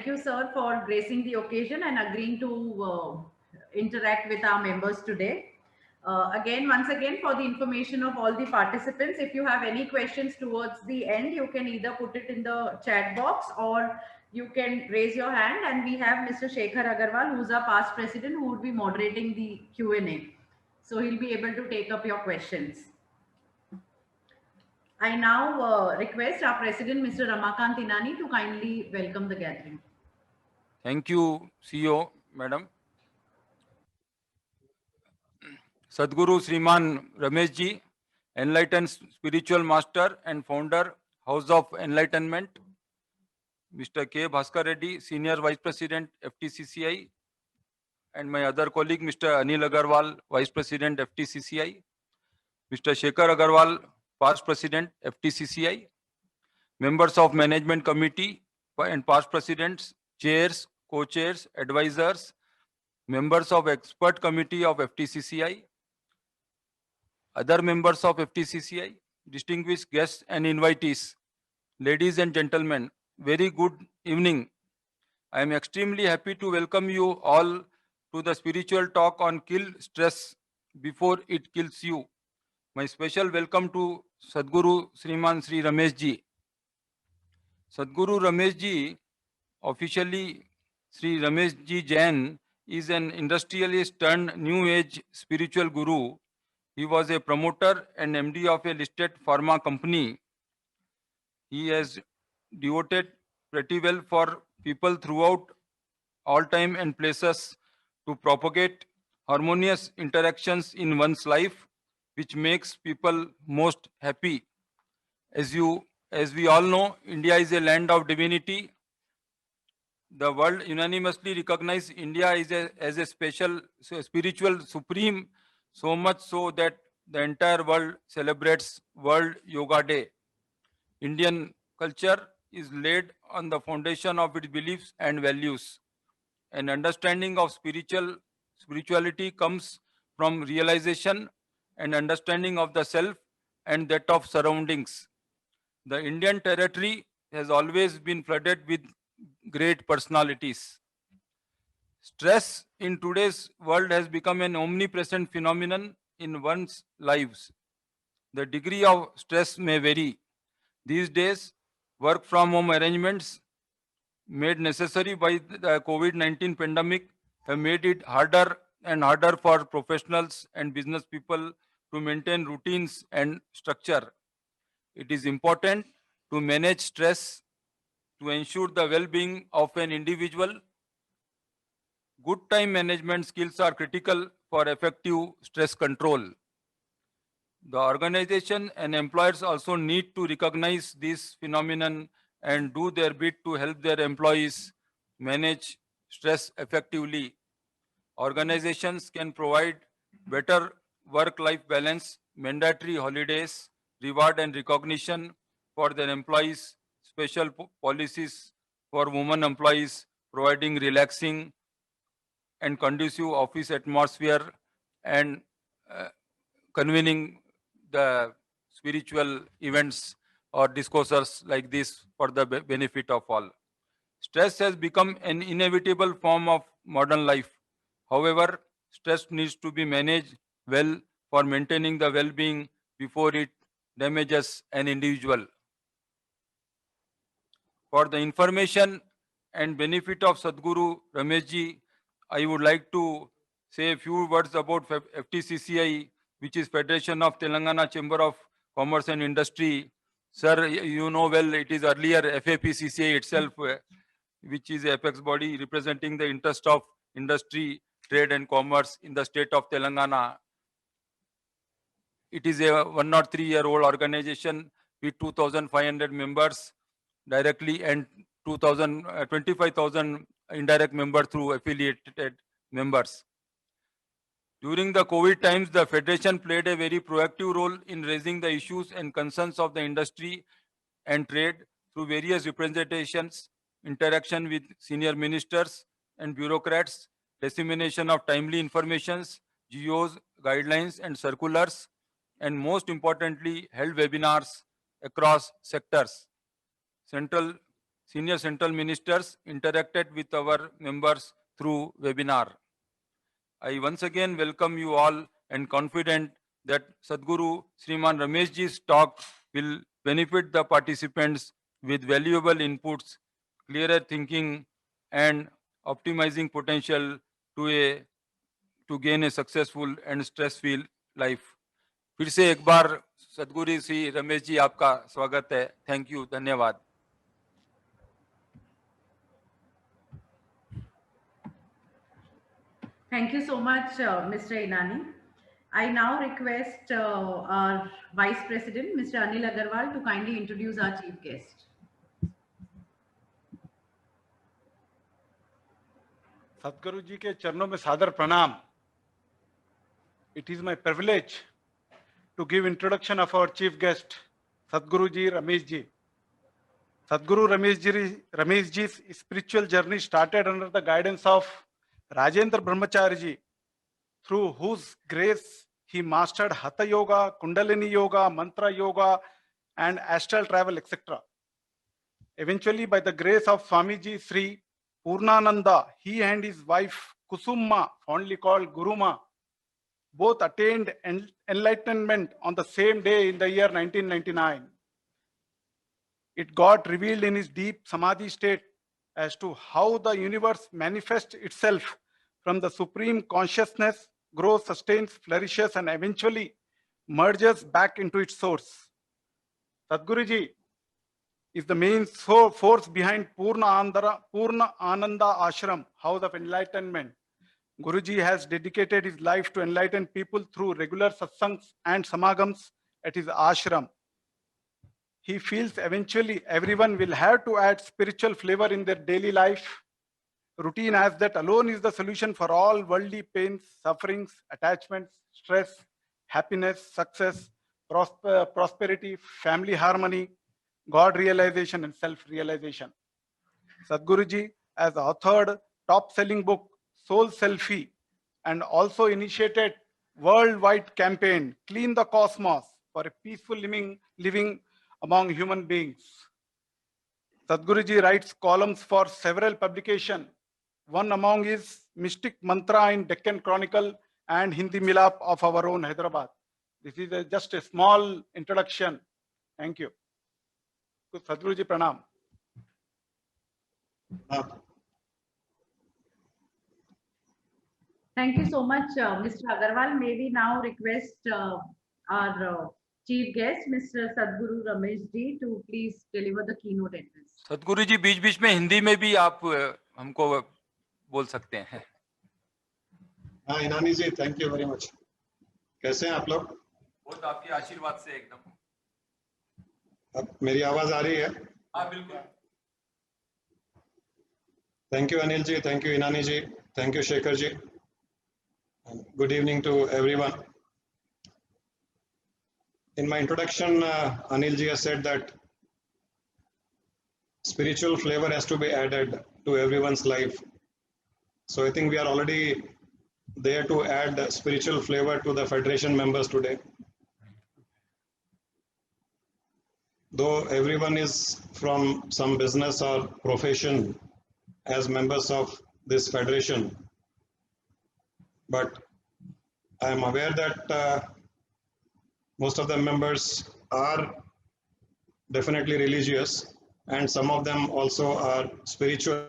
you, sir, for gracing the occasion and agreeing to interact with our members today. Once again, for the information of all the participants, if you have any questions towards the end, you can either put it in the chat box or you can raise your hand. And we have Mr. Shekhar Agarwal, who's our past president, who would be moderating the Q&A. So he'll be able to take up your questions. I now request our president, Mr. Ramakant Inani, to kindly welcome the gathering. Thank you, CEO, Madam. Sadguru Rameshji, enlightened spiritual master and founder, House of Enlightenment. Mr. K. Bhaskar Reddy, Senior Vice President, FTCCI. And my other colleague, Mr. Anil Agarwal, Vice President, FTCCI. Mr. Shekhar Agarwal, past President, FTCCI. Members of Management Committee and past Presidents, Chairs, Co-Chairs, Advisors, members of Expert Committee of FTCCI, other members of FTCCI, distinguished guests and invitees, ladies and gentlemen, very good evening. I am extremely happy to welcome you all to the spiritual talk on Kill Stress Before It Kills You. My special welcome to Sadguru Sri Rameshji. Sadguru Rameshji, officially Sri Rameshji Jain, is an industrialist turned new age spiritual guru. He was a promoter and MD of a listed pharma company. He has devoted pretty well for people throughout all time and places to propagate harmonious interactions in one's life, which makes people most happy. As we all know, India is a land of divinity. The world unanimously recognizes India as a spiritual supreme, so much so that the entire world celebrates World Yoga Day. Indian culture is laid on the foundation of its beliefs and values. An understanding of spirituality comes from realization and understanding of the self and that of surroundings. The Indian territory has always been flooded with great personalities. Stress in today's world has become an omnipresent phenomenon in one's lives. The degree of stress may vary. These days, work from home arrangements made necessary by the COVID-19 pandemic have made it harder and harder for professionals and business people to maintain routines and structure. It is important to manage stress to ensure the well-being of an individual. Good time management skills are critical for effective stress control. The organization and employers also need to recognize this phenomenon and do their bit to help their employees manage stress effectively. Organizations can provide better work-life balance, mandatory holidays, reward and recognition for their employees, special policies for women employees, providing relaxing and conducive office atmosphere, and convening the spiritual events or discourses like this for the benefit of all. Stress has become an inevitable form of modern life. However, stress needs to be managed well for maintaining the well-being before it damages an individual. For the information and benefit of Sadguru Rameshji, I would like to say a few words about FTCCI, which is Federation of Telangana Chamber of Commerce and Industry. Sir, you know well, it is earlier FAPCCI itself, which is the apex body representing the interest of industry, trade and commerce in the state of Telangana. It is a 103-year-old organization with 2,500 members directly and 25,000 indirect members through affiliated members. During the COVID times, the Federation played a very proactive role in raising the issues and concerns of the industry and trade through various representations, interaction with senior ministers and bureaucrats, dissemination of timely informations, GOs, guidelines and circulars, and most importantly, held webinars across sectors. Central senior central ministers interacted with our members through webinar. I once again welcome you all and confident that Sadguru Sriman Rameshji's talk will benefit the participants with valuable inputs, clearer thinking and optimizing potential to gain a successful and stress-free life. फिर से एक बार सदगुरु श्री रमेश जी आपका स्वागत है. Thank you. धन्यवाद. Thank you so much, Mr. Inani. I now request our Vice President, Mr. Anil Agarwal, to kindly introduce our chief guest. सदगुरु जी के चरणों में सादर प्रणाम. It is my privilege to give introduction of our chief guest, Sadguru ji Rameshji. Sadguru Rameshji's spiritual journey started under the guidance of Rajendra Brahmachari ji, through whose grace he mastered Hatha Yoga, Kundalini Yoga, Mantra Yoga, and astral travel, etc. Eventually, by the grace of Swamiji Sri Poorna Ananda, he and his wife Kusuma, fondly called Gurumaa, both attained enlightenment on the same day in the year 1999. It got revealed in his deep samadhi state as to how the universe manifests itself from the supreme consciousness, grows, sustains, flourishes, and eventually merges back into its source. Sadguruji is the main force behind Poorna Ananda Ashram, House of Enlightenment. Guruji has dedicated his life to enlighten people through regular satsangs and samagams at his ashram. He feels eventually everyone will have to add spiritual flavor in their daily life routine, as that alone is the solution for all worldly pains, sufferings, attachments, stress, happiness, success, prosperity, family harmony, God realization, and self-realization. Sadguruji has authored top-selling book Soul Selfie and also initiated worldwide campaign Clean the Cosmos for a peaceful living among human beings. Sadguruji writes columns for several publications. One among is Mystic Mantra in Deccan Chronicle and Hindi Milap of our own Hyderabad. This is just a small introduction. Thank you. Sadguruji Pranam. Thank you so much, Mr. Agarwal. May we now request our chief guest, Mr. Sadguru Rameshji, to please deliver the keynote address. सदगुरु जी बीच-बीच में हिंदी में भी आप हमको बोल सकते हैं. हाँ इनानी जी, थैंक यू वेरी मच. कैसे हैं आप लोग? बहुत आपके आशीर्वाद से एकदम. अब मेरी आवाज आ रही है? हाँ बिल्कुल. Thank you Anil ji, thank you Inani ji, thank you Shekhar ji. Good evening to everyone. In my introduction, Anil ji has said that spiritual flavor has to be added to everyone's life. So I think we are already there to add spiritual flavor to the Federation members today. Though everyone is from some business or profession as members of this Federation, but I am aware that most of the members are definitely religious and some of them also are spiritual.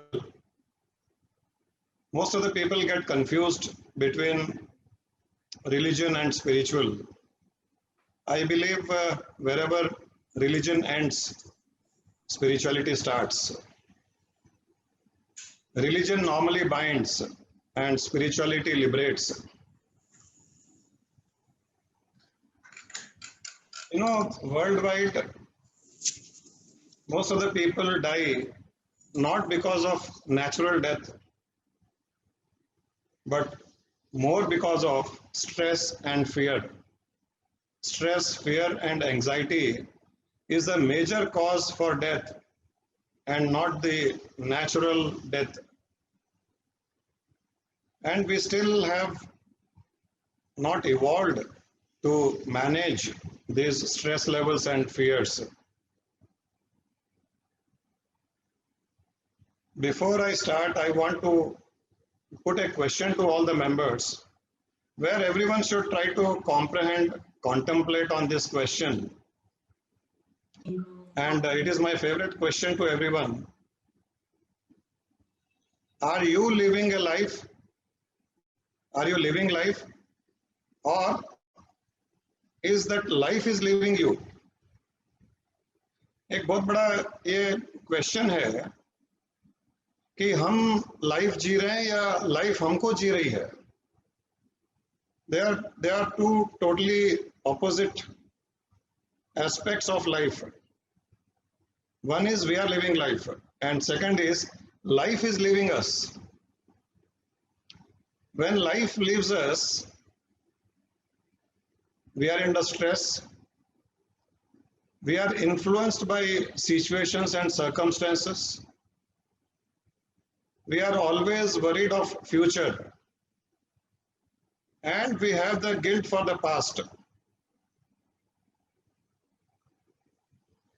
Most of the people get confused between religion and spiritual. I believe wherever religion ends, spirituality starts. Religion normally binds and spirituality liberates. You know, worldwide, most of the people die not because of natural death, but more because of stress and fear. Stress, fear, and anxiety is a major cause for death and not the natural death. And we still have not evolved to manage these stress levels and fears. Before I start, I want to put a question to all the members where everyone should try to comprehend, contemplate on this question. And it is my favorite question to everyone. Are you living a life? Are you living life? Or is that life is living you? एक बहुत बड़ा ये question है कि हम life जी रहे हैं या लाइफ हमको जी रही है. They are two totally opposite aspects of life. One is we are living life, and second is life is living us. When life leaves us, we are under stress. We are influenced by situations and circumstances. We are always worried of future. And we have the guilt for the past.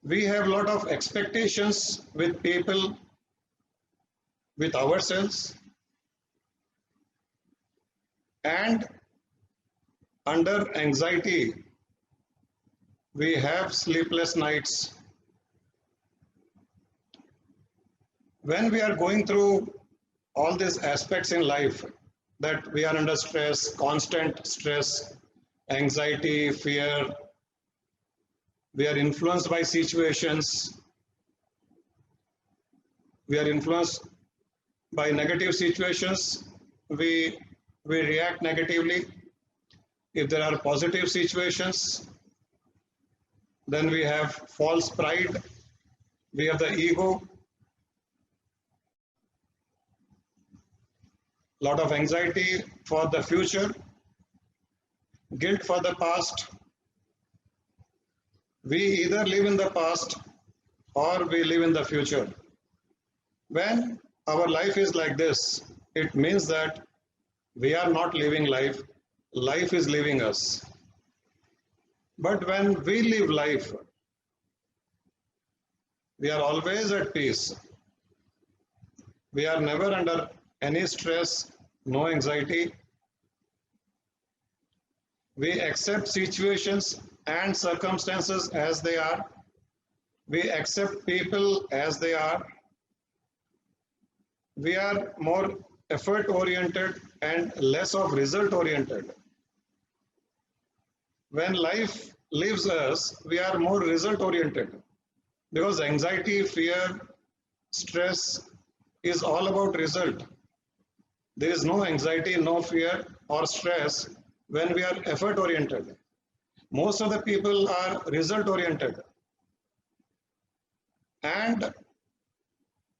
We have a lot of expectations with people, with ourselves, and under anxiety, we have sleepless nights. When we are going through all these aspects in life, that we are under stress, constant stress, anxiety, fear, we are influenced by situations, we are influenced by negative situations, we react negatively. If there are positive situations, then we have false pride, we have the ego, lot of anxiety for the future, guilt for the past. We either live in the past or we live in the future. When our life is like this, it means that we are not living life, life is living us. But when we live life, we are always at peace. We are never under any stress, no anxiety. We accept situations and circumstances as they are. We accept people as they are. We are more effort oriented and less of result oriented. When life leaves us, we are more result oriented because anxiety, fear, stress is all about result. There is no anxiety, no fear or stress when we are effort oriented. Most of the people are result oriented and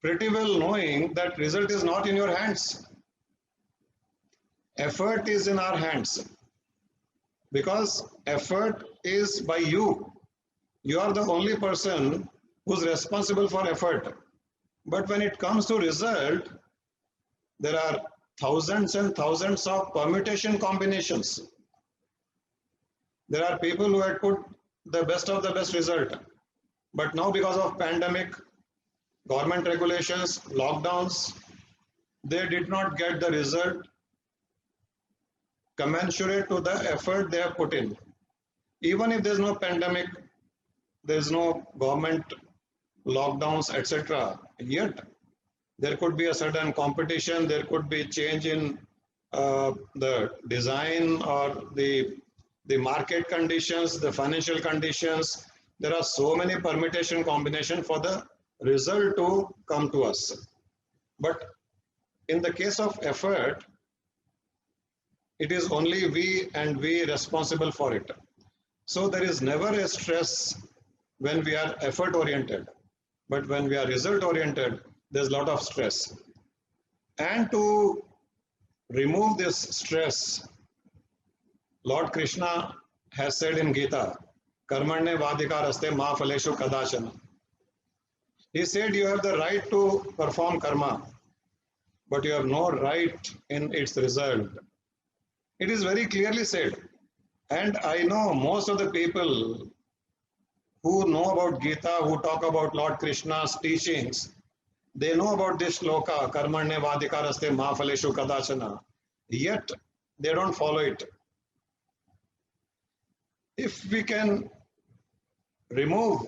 pretty well knowing that result is not in your hands. Effort is in our hands because effort is by you. You are the only person who's responsible for effort. But when it comes to result, there are thousands and thousands of permutation combinations. There are people who had put the best of the best result. But now because of pandemic, government regulations, lockdowns, they did not get the result commensurate to the effort they have put in. Even if there's no pandemic, there's no government lockdowns, etc. Yet there could be a certain competition, there could be change in the design or the market conditions, the financial conditions. There are so many permutation combinations for the result to come to us. But in the case of effort, it is only we and we responsible for it. So there is never a stress when we are effort oriented. But when we are result oriented, there's a lot of stress. And to remove this stress, Lord Krishna has said in Gita, Karmanye vadikaraste ma phaleshu kadachana. He said you have the right to perform karma, but you have no right in its result. It is very clearly said. And I know most of the people who know about Gita, who talk about Lord Krishna's teachings, They know about this shloka, karmanye vadikaraste ma phaleshu kadachana, yet they don't follow it. If we can remove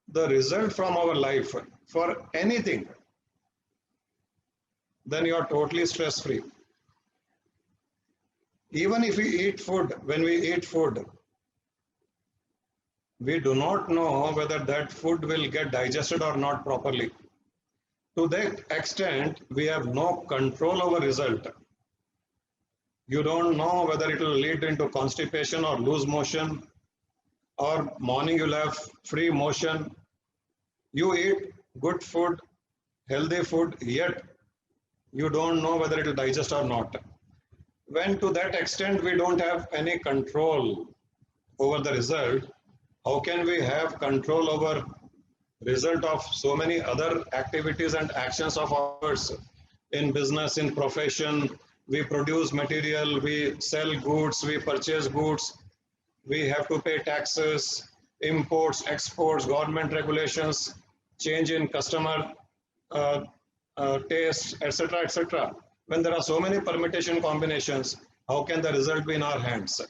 the result from our life for anything, then you are totally stress-free. Even if we eat food, when we eat food, we do not know whether that food will get digested or not properly. To that extent, we have no control over result. You don't know whether it will lead into constipation or loose motion, or morning you'll have free motion. You eat good food, healthy food, yet you don't know whether it will digest or not. When to that extent we don't have any control over the result, how can we have control over result of so many other activities and actions of ours in business, in profession? We produce material, we sell goods, we purchase goods, we have to pay taxes, imports, exports, government regulations, change in customer taste, etc., etc. When there are so many permutation combinations, how can the result be in our hands?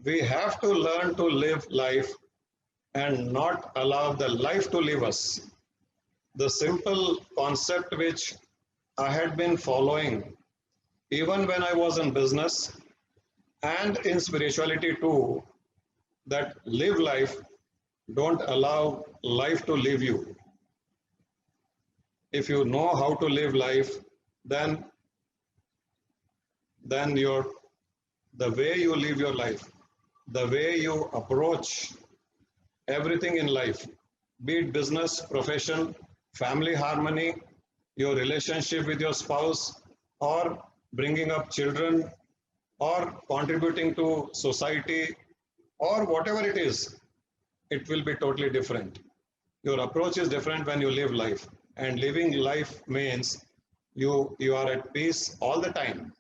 We have to learn to live life and not allow the life to live us. The simple concept which I had been following even when I was in business and in spirituality too, that live life, don't allow life to live you. If you know how to live life, then the way you live your life, the way you approach everything in life, be it business, profession, family harmony, your relationship with your spouse, or bringing up children, or contributing to society, or whatever it is, it will be totally different. Your approach is different when you live life. And living life means you are at peace all the time.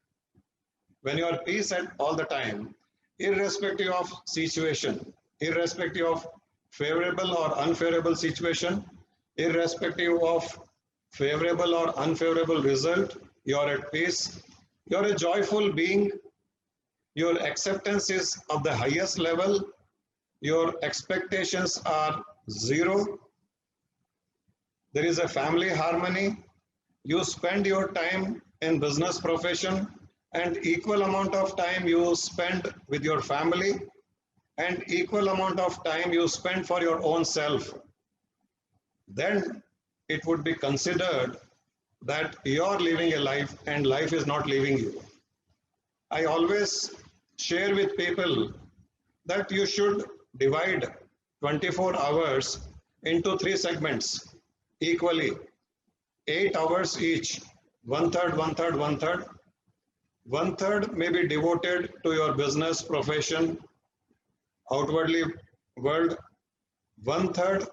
When you are at peace all the time, irrespective of situation, irrespective of favorable or unfavorable situation, irrespective of favorable or unfavorable result, you are at peace. You are a joyful being. Your acceptance is of the highest level. Your expectations are zero. There is a family harmony. You spend your time in business profession and equal amount of time you spend with your family and equal amount of time you spend for your own self. Then it would be considered that you are living a life and life is not living you. I always share with people that you should divide 24 hours into 3 segments equally, 8 hours each, 1/3, 1/3, 1/3. 1/3 may be devoted to your business, profession, outwardly world, 1/3,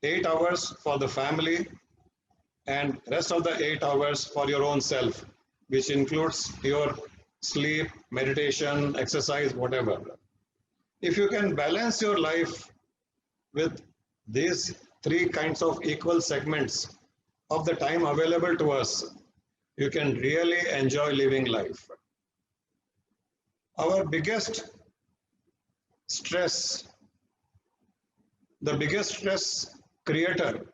8 hours for the family, and rest of the 8 hours for your own self, which includes your sleep, meditation, exercise, whatever. If you can balance your life with these 3 kinds of equal segments of the time available to us, you can really enjoy living life. Our biggest stress, the biggest stress creator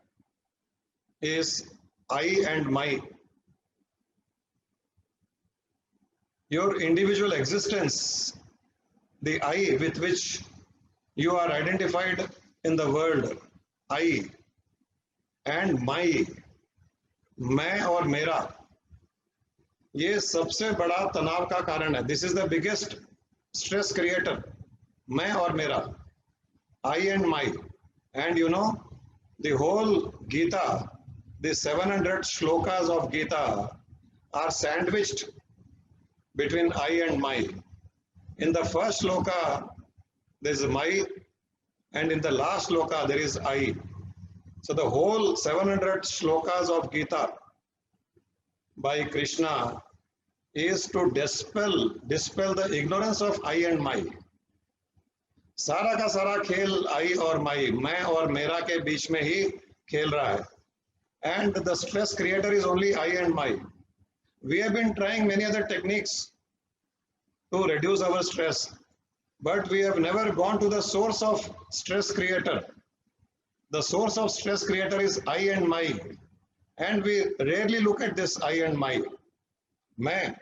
is I and my. Your individual existence, the I with which you are identified in the world, I and my, मैं और मेरा, ये सबसे बड़ा तनाव का कारण है. This is the biggest stress creator. मैं और मेरा, I and my. And you know, the whole Gita, the 700 shlokas of Gita are sandwiched between I and my. In the first shloka, there is my, and in the last shloka, there is I. So the whole 700 shlokas of Gita by Krishna is to dispel the ignorance of I and my. सारा का सारा खेल I और my, मैं और मेरा के बीच में ही खेल रहा है. And the stress creator is only I and my. We have been trying many other techniques to reduce our stress, but we have never gone to the source of stress creator. The source of stress creator is I and my, and we rarely look at this I and my. Main,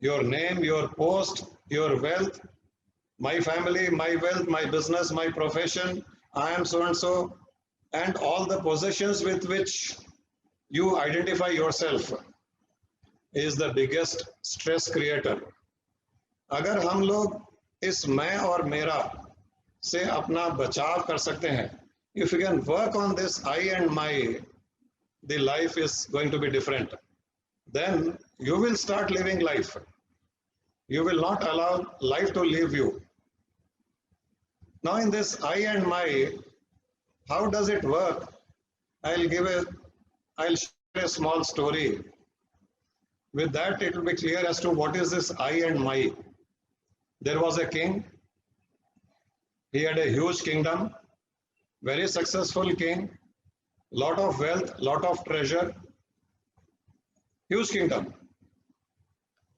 your name, your post, your wealth, my family, my wealth, my business, my profession, I am so and so, and all the possessions with which you identify yourself is the biggest stress creator. अगर हम लोग इस मैं और मेरा से अपना बचाव कर सकते हैं, if you can work on this I and my, the life is going to be different. Then you will start living life. You will not allow life to live you. Now in this I and my, how does it work? I'll share a small story. With that, it will be clear as to what is this I and my. There was a king. He had a huge kingdom, very successful king, lot of wealth, lot of treasure, huge kingdom.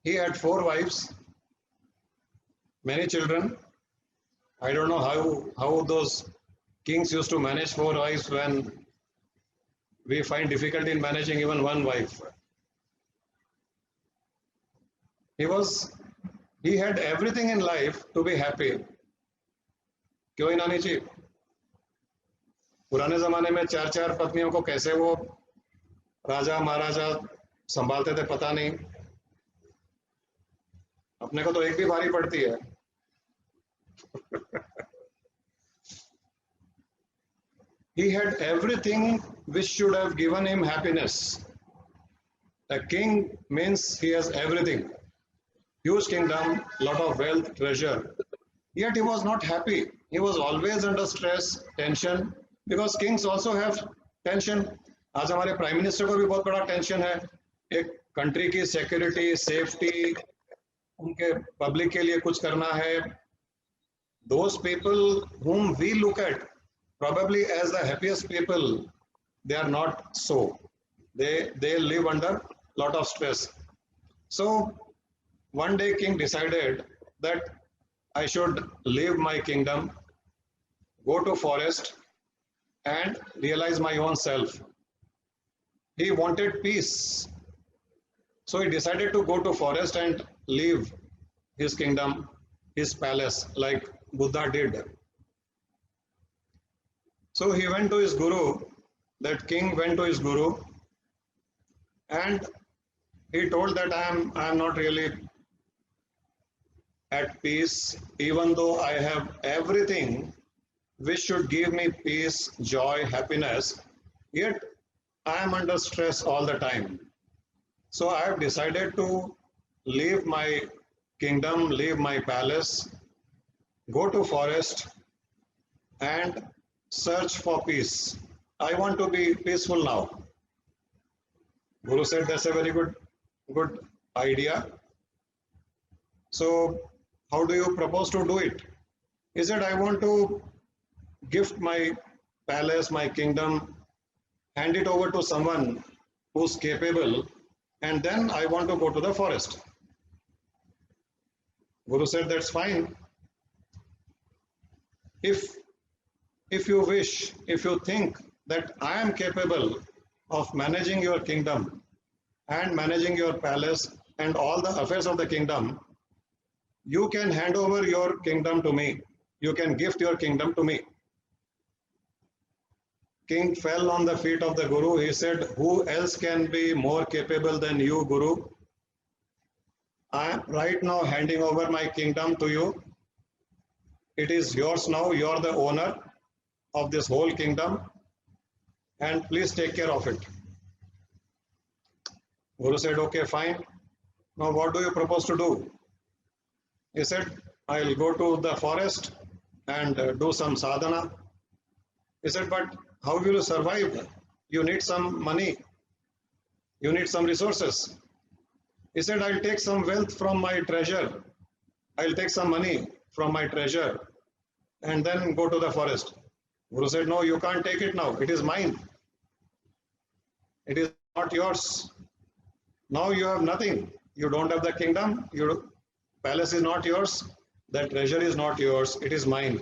He had 4 wives, many children. I don't know how those kings used to manage 4 wives when we find difficulty in managing even 1 wife. He had everything in life to be happy. क्यों ही नानी जी? पुराने जमाने में 4-4 पत्नियों को कैसे वो राजा महाराजा संभालते थे पता नहीं. अपने को तो एक भी भारी पड़ती है. He had everything which should have given him happiness. A king means he has everything. Huge kingdom, lot of wealth, treasure. Yet he was not happy. He was always under stress, tension, because kings also have tension. आज हमारे prime minister को भी बहुत बड़ा tension है. एक country की security, safety, उनके पब्लिक के लिए कुछ करना है. Those people whom we look at probably as the happiest people, they are not so. They live under lot of stress. So one day king decided that I should leave my kingdom, go to forest and realize my own self. He wanted peace. So he decided to go to forest and leave his kingdom, his palace, like Buddha did. So he went to his guru, that king went to his guru, and he told that I am not really at peace, even though I have everything which should give me peace, joy, happiness, yet I am under stress all the time. So I have decided to leave my kingdom, leave my palace, go to forest and search for peace. I want to be peaceful now. Guru said that's a very good idea. So how do you propose to do it? He said, I want to gift my palace, my kingdom, hand it over to someone who's capable, and then I want to go to the forest. Guru said, that's fine. If you wish, if you think that I am capable of managing your kingdom and managing your palace and all the affairs of the kingdom, you can hand over your kingdom to me. You can gift your kingdom to me. King fell on the feet of the Guru. He said, who else can be more capable than you, Guru? I am right now handing over my kingdom to you. It is yours now. You are the owner of this whole kingdom, and please take care of it. Guru said, okay, fine. Now what do you propose to do? He said, I'll go to the forest and do some sadhana. He said, but how will you survive? You need some money. You need some resources. He said, I'll take some wealth from my treasure. I'll take some money from my treasure and then go to the forest. Guru said, no, you can't take it now. It is mine. It is not yours. Now you have nothing. You don't have the kingdom. Your palace is not yours. The treasure is not yours. It is mine.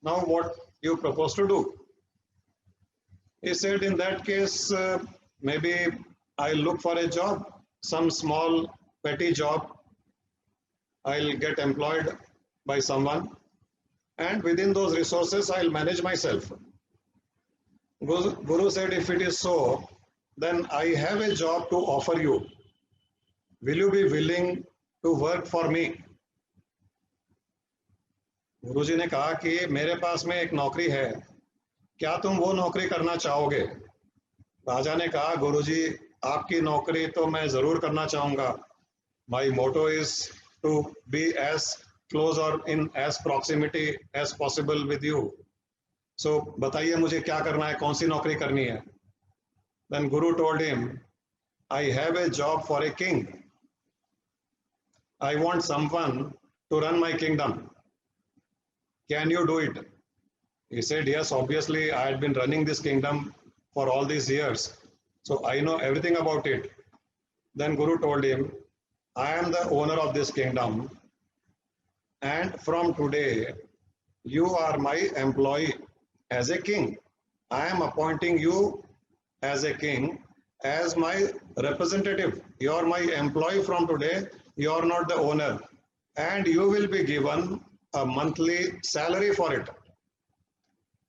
Now what you propose to do? He said, in that case, maybe I'll look for a job, some small petty job. I'll get employed by someone, and within those resources, I'll manage myself. Guru said, if it is so, then I have a job to offer you. Will you be willing to work for me? गुरुजी ने कहा कि मेरे पास में एक नौकरी है, क्या तुम वो नौकरी करना चाहोगे? राजा ने कहा, गुरुजी आपकी नौकरी तो मैं जरूर करना चाहूंगा. My motto is to be as close or in as proximity as possible with you. So बताइए मुझे क्या करना है, कौन सी नौकरी करनी है? Then Guru told him, I have a job for a king. I want someone to run my kingdom. Can you do it? He said, yes, obviously I had been running this kingdom for all these years, so I know everything about it. Then Guru told him, I am the owner of this kingdom, and from today you are my employee as a king. I am appointing you as a king, as my representative. You are my employee from today. You are not the owner, and you will be given a monthly salary for it.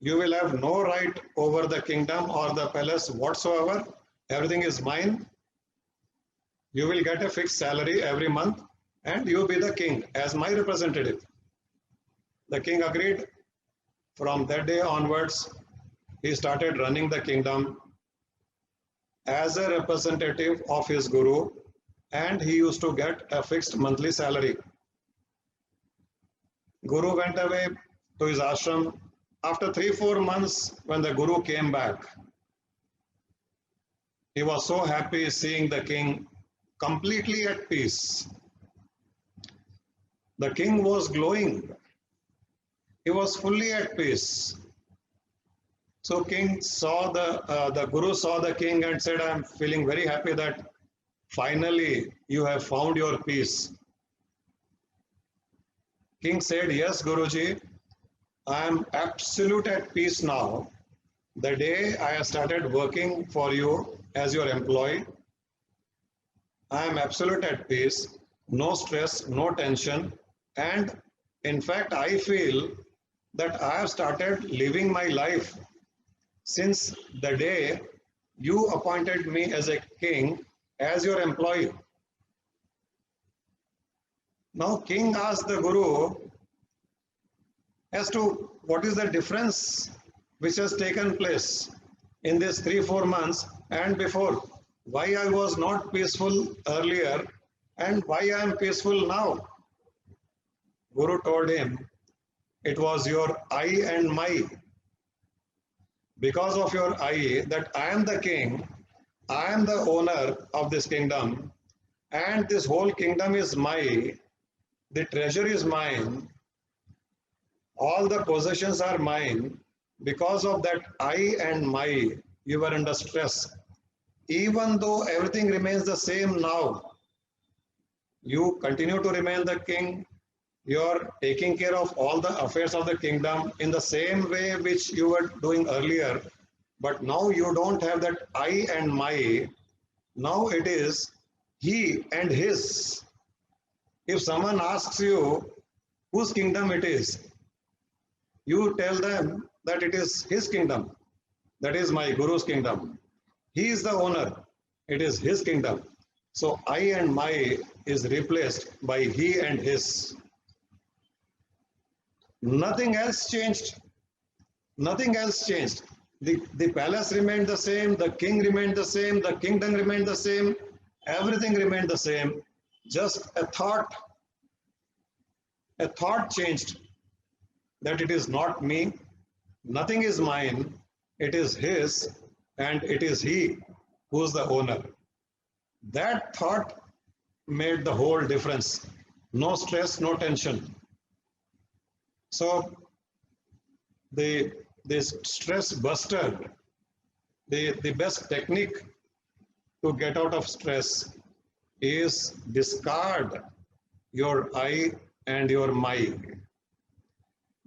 You will have no right over the kingdom or the palace whatsoever. Everything is mine. You will get a fixed salary every month, and you be the king as my representative. The king agreed. From that day onwards, he started running the kingdom as a representative of his guru, and he used to get a fixed monthly salary. Guru went away to his ashram. After 3-4 months, when the Guru came back, he was so happy seeing the king completely at peace. The king was glowing. He was fully at peace. So king saw the Guru saw the king and said, I am feeling very happy that finally you have found your peace. King said, yes, Guruji, I am absolute at peace now. The day I have started working for you as your employee, I am absolute at peace, no stress, no tension, and in fact, I feel that I have started living my life since the day you appointed me as a king, as your employee. Now, king asked the Guru as to what is the difference which has taken place in this 3-4 months and before. Why I was not peaceful earlier and why I am peaceful now. Guru told him, it was your I and my. Because of your I, that I am the king, I am the owner of this kingdom, and this whole kingdom is mine, the treasure is mine, all the possessions are mine. Because of that I and my, you were under stress. Even though everything remains the same now, you continue to remain the king. You are taking care of all the affairs of the kingdom in the same way which you were doing earlier. But now you don't have that I and my. Now it is he and his. If someone asks you whose kingdom it is, you tell them that it is his kingdom. That is my Guru's kingdom. He is the owner. It is his kingdom. So I and my is replaced by he and his. Nothing else changed. Nothing else changed. The palace remained the same. The king remained the same. The kingdom remained the same. Everything remained the same. Just a thought changed that it is not me. Nothing is mine. It is his, and it is he who is the owner. That thought made the whole difference. No stress, no tension. So this stress busted the best technique to get out of stress is discard your I and your my.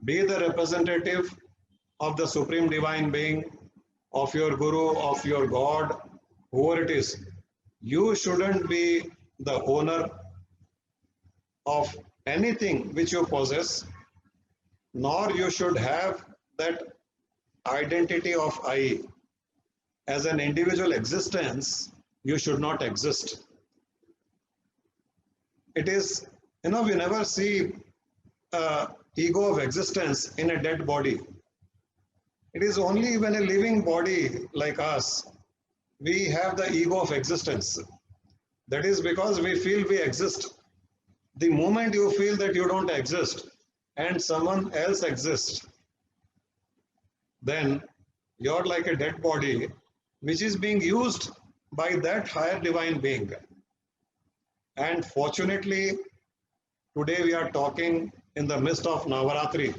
Be the representative of the Supreme Divine Being, of your Guru, of your God, whoever it is. You shouldn't be the owner of anything which you possess, nor you should have that identity of I. As an individual existence, you should not exist. It is, we never see ego of existence in a dead body. It is only when a living body like us, we have the ego of existence. That is because we feel we exist. The moment you feel that you don't exist and someone else exists, then you're like a dead body which is being used by that higher divine being. And fortunately, today we are talking in the midst of Navaratri.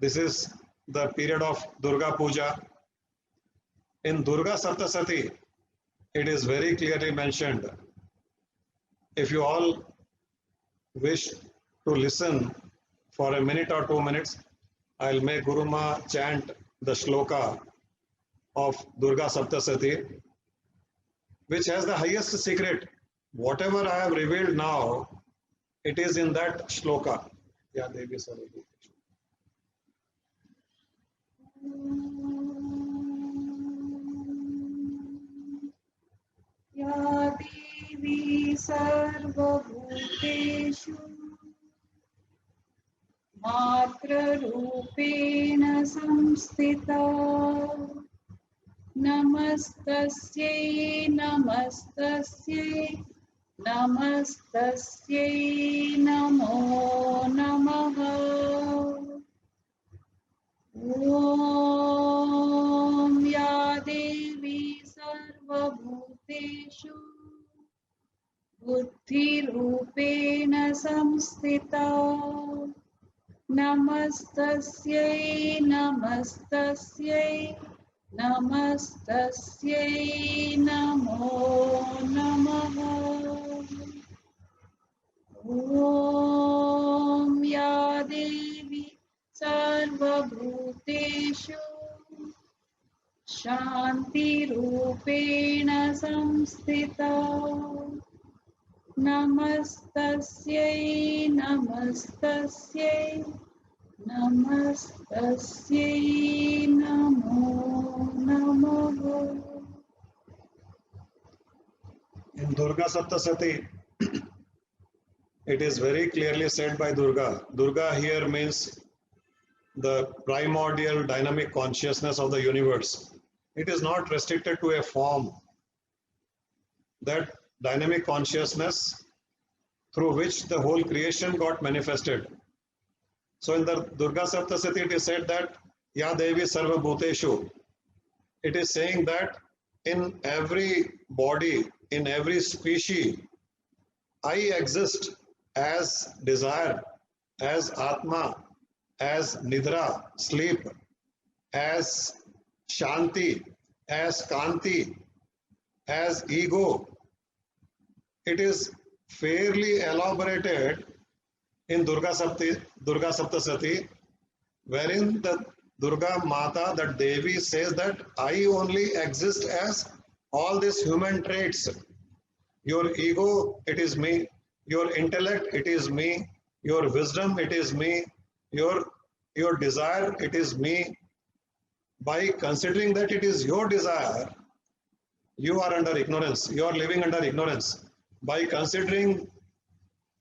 This is the period of Durga Puja. In Durga Saptasati, it is very clearly mentioned. If you all wish to listen for a minute or 2 minutes, I'll make Gurumaa chant the shloka of Durga Saptasati, which has the highest secret. Whatever I have revealed now, it is in that shloka. Yeah, Devi Sarvabhuti. Ya Devi Sarvabhuteshu Matra Rupena Samstita Namastasyai Namastasyai Namastasyai Namo Namaha Om Ya Devi Sarvabhuteshu Buddhi Rupena Samstita Namastasyai Namastasyai Namastasyai Namo Namaha Om Ya Devi Sarvabhuteshu Shanti Rupena Samstita Namastasyai Namastasyai Namastasyai Namo Namaha. In Durga Saptasati, it is very clearly said by Durga. Durga here means the primordial dynamic consciousness of the universe. It is not restricted to a form. That dynamic consciousness through which the whole creation got manifested. So in the Durga Saptasati, it is said that Ya Devi Sarva Bhuteshu. It is saying that in every body, in every species, I exist as desire, as Atma, as Nidra, sleep, as Shanti, as Kanti, as ego. It is fairly elaborated in Durga Saptasati, wherein the Durga Mata, the Devi, says that I only exist as all these human traits. Your ego, it is me. Your intellect, it is me. Your wisdom, it is me. Your desire, it is me. By considering that it is your desire, you are under ignorance. You are living under ignorance. By considering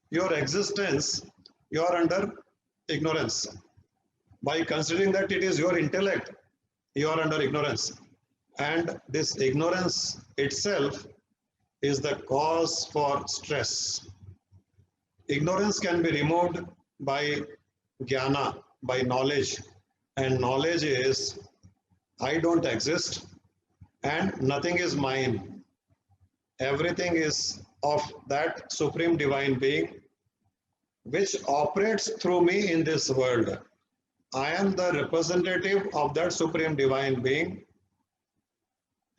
your existence, you are under ignorance. By considering that it is your intellect, you are under ignorance. And this ignorance itself is the cause for stress. Ignorance can be removed by gyana, by knowledge. And knowledge is, I don't exist and nothing is mine. Everything is of that Supreme Divine Being which operates through me in this world. I am the representative of that Supreme Divine Being,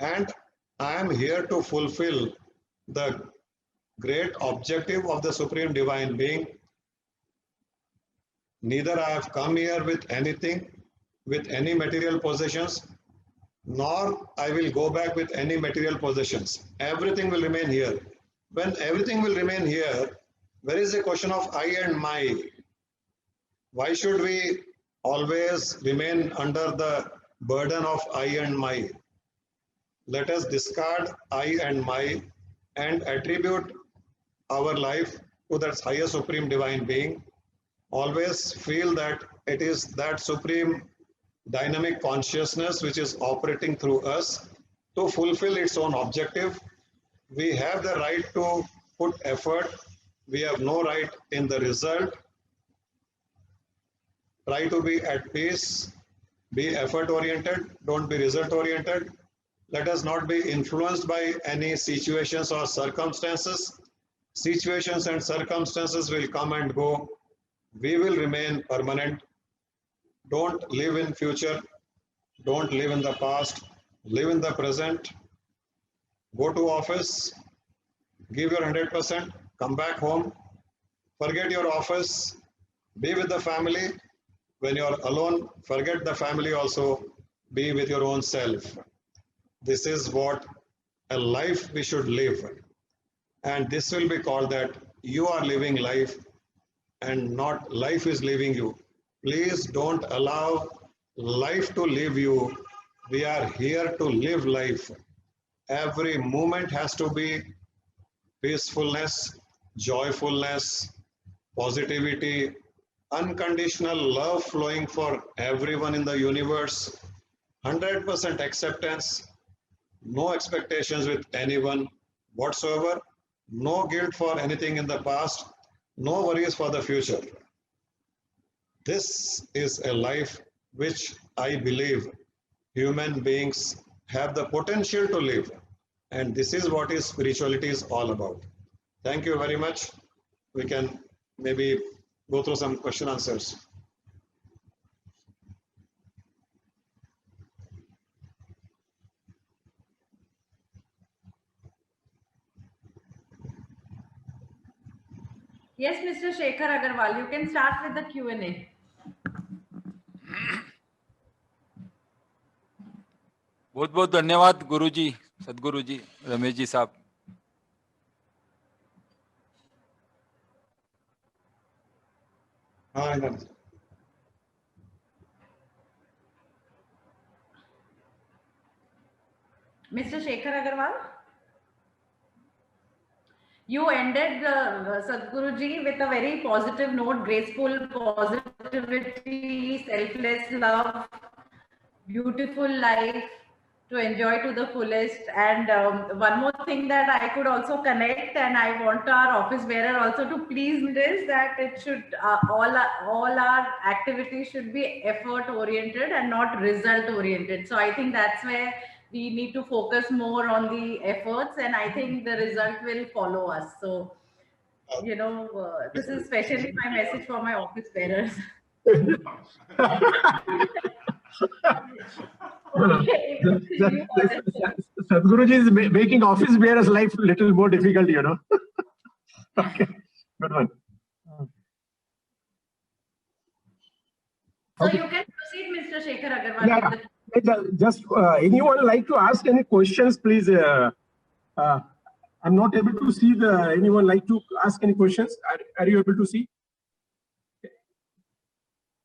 and I am here to fulfill the great objective of the Supreme Divine Being. Neither I have come here with anything, with any material possessions, nor I will go back with any material possessions. Everything will remain here. When everything will remain here, where is the question of I and my? Why should we always remain under the burden of I and my? Let us discard I and my and attribute our life to that higher Supreme Divine Being. Always feel that it is that Supreme dynamic consciousness which is operating through us to fulfill its own objective. We have the right to put effort. We have no right in the result. Try to be at peace. Be effort oriented. Don't be result oriented. Let us not be influenced by any situations or circumstances. Situations and circumstances will come and go. We will remain permanent. Don't live in future. Don't live in the past. Live in the present. Go to office. Give your 100%. Come back home. Forget your office. Be with the family. When you are alone, forget the family also. Be with your own self. This is what a life we should live. And this will be called that you are living life and not life is living you. Please don't allow life to live you. We are here to live life. Every moment has to be peacefulness, joyfulness, positivity, unconditional love flowing for everyone in the universe, 100% acceptance, no expectations with anyone whatsoever, no guilt for anything in the past, no worries for the future. This is a life which I believe human beings have the potential to live. And this is what is spirituality is all about. Thank you very much. We can maybe go through some question answers. Yes, Mr. Shekhar Agarwal, you can start with the Q&A. बहुत बहुत धन्यवाद गुरुजी, सदगुरु जी, रमेश जी साहब. हाँ, इधर. Mr. Shekhar Agarwal, you ended Sadhguruji with a very positive note, graceful positivity, selfless love, beautiful life to enjoy to the fullest. And one more thing that I could also connect, and I want our office bearer also to please me, is that it should all our activities should be effort oriented and not result oriented. So I think that's where we need to focus more on the efforts, and I think the result will follow us. So this is especially my message for my office bearers. Sadhguruji is making office bearers' life a little more difficult, Okay, good one. So you can proceed, Mr. Shekhar Agarwal. Yeah. Just anyone like to ask any questions, please? I'm not able to see anyone like to ask any questions. Are you able to see?